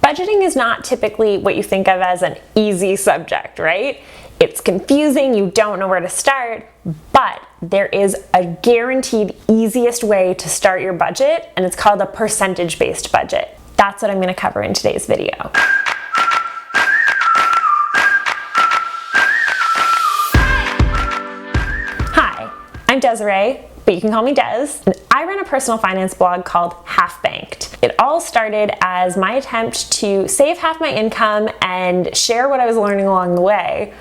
Budgeting is not typically what you think of as an easy subject, right? It's confusing, you don't know where to start, but there is a guaranteed easiest way to start your budget, and it's called a percentage-based budget. That's what I'm going to cover in today's video. Hi, I'm Desiree, but you can call me Des. I run a personal finance blog called Half Banked. It all started as my attempt to save half my income and share what I was learning along the way.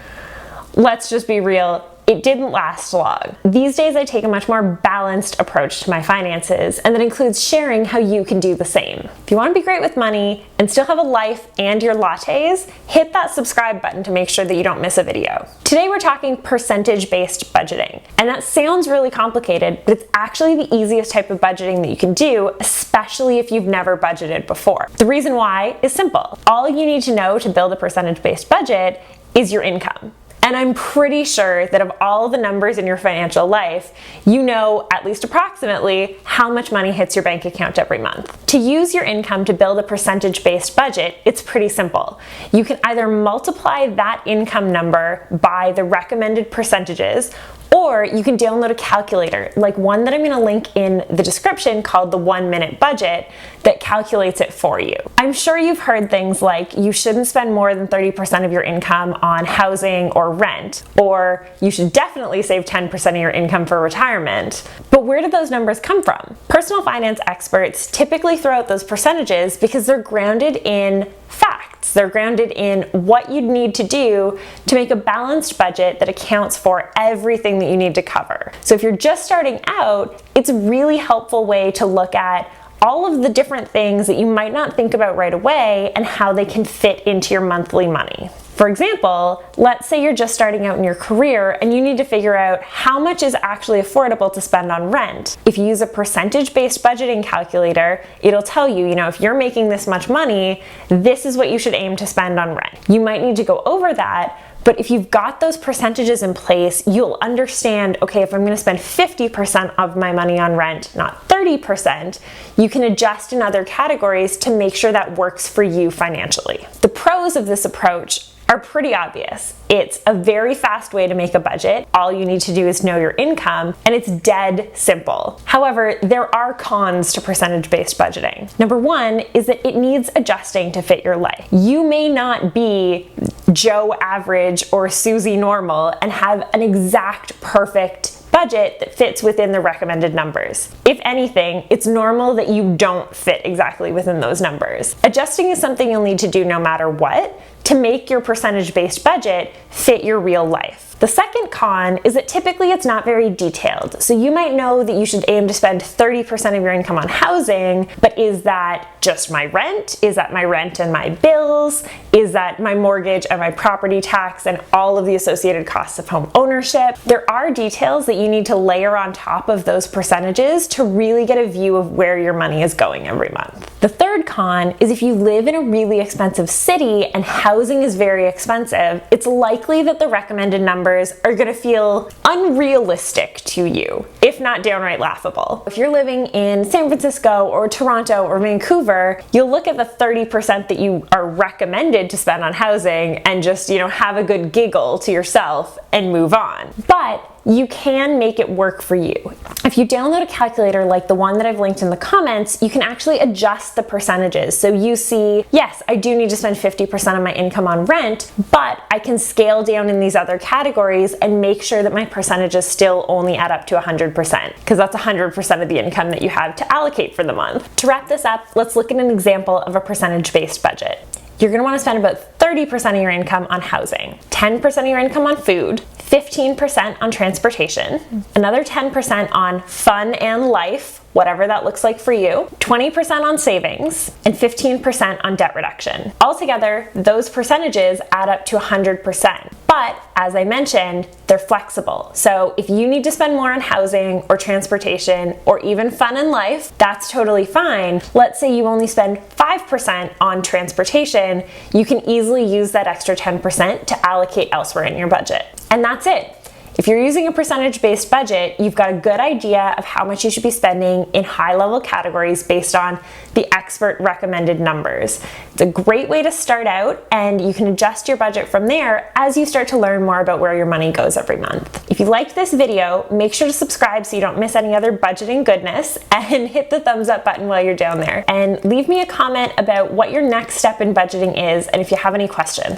Let's just be real, it didn't last long. These days I take a much more balanced approach to my finances, and that includes sharing how you can do the same. If you want to be great with money and still have a life and your lattes, hit that subscribe button to make sure that you don't miss a video. Today we're talking percentage-based budgeting, and that sounds really complicated, but it's actually the easiest type of budgeting that you can do, especially if you've never budgeted before. The reason why is simple. All you need to know to build a percentage-based budget is your income. And I'm pretty sure that of all the numbers in your financial life, you know at least approximately how much money hits your bank account every month. To use your income to build a percentage-based budget, it's pretty simple. You can either multiply that income number by the recommended percentages, or you can download a calculator, like one that I'm gonna link in the description called the 1 Minute Budget, that calculates it for you. I'm sure you've heard things like you shouldn't spend more than 30% of your income on housing or rent, or you should definitely save 10% of your income for retirement. But where do those numbers come from? Personal finance experts typically throw out those percentages because they're grounded in facts. They're grounded in what you'd need to do to make a balanced budget that accounts for everything that you need to cover. So if you're just starting out, it's a really helpful way to look at all of the different things that you might not think about right away and how they can fit into your monthly money. For example, let's say you're just starting out in your career and you need to figure out how much is actually affordable to spend on rent. If you use a percentage-based budgeting calculator, it'll tell you, if you're making this much money, this is what you should aim to spend on rent. You might need to go over that, but if you've got those percentages in place, you'll understand, okay, if I'm gonna spend 50% of my money on rent, not 30%, you can adjust in other categories to make sure that works for you financially. The pros of this approach are pretty obvious. It's a very fast way to make a budget. All you need to do is know your income, and it's dead simple. However, there are cons to percentage-based budgeting. Number one is that it needs adjusting to fit your life. You may not be Joe Average or Susie Normal and have an exact perfect budget that fits within the recommended numbers. If anything, it's normal that you don't fit exactly within those numbers. Adjusting is something you'll need to do no matter what to make your percentage-based budget fit your real life. The second con is that typically it's not very detailed. So you might know that you should aim to spend 30% of your income on housing, but is that just my rent? Is that my rent and my bills? Is that my mortgage and my property tax and all of the associated costs of home ownership? There are details that you need to layer on top of those percentages to really get a view of where your money is going every month. The third con is if you live in a really expensive city and housing is very expensive, it's likely that the recommended numbers are going to feel unrealistic to you, if not downright laughable. If you're living in San Francisco or Toronto or Vancouver, you'll look at the 30% that you are recommended to spend on housing and just, have a good giggle to yourself and move on. But you can make it work for you. If you download a calculator like the one that I've linked in the comments, you can actually adjust the percentages. So you see, yes, I do need to spend 50% of my income on rent, but I can scale down in these other categories and make sure that my percentages still only add up to 100%, because that's 100% of the income that you have to allocate for the month. To wrap this up, let's look at an example of a percentage-based budget. You're gonna wanna spend about 30% of your income on housing, 10% of your income on food, 15% on transportation, another 10% on fun and life, whatever that looks like for you, 20% on savings, and 15% on debt reduction. Altogether, those percentages add up to 100%. But as I mentioned, they're flexible. So if you need to spend more on housing or transportation or even fun and life, that's totally fine. Let's say you only spend 5% on transportation, you can easily use that extra 10% to allocate elsewhere in your budget. And that's it. If you're using a percentage-based budget, you've got a good idea of how much you should be spending in high-level categories based on the expert recommended numbers. It's a great way to start out, and you can adjust your budget from there as you start to learn more about where your money goes every month. If you liked this video, make sure to subscribe so you don't miss any other budgeting goodness, and hit the thumbs up button while you're down there. And leave me a comment about what your next step in budgeting is and if you have any questions.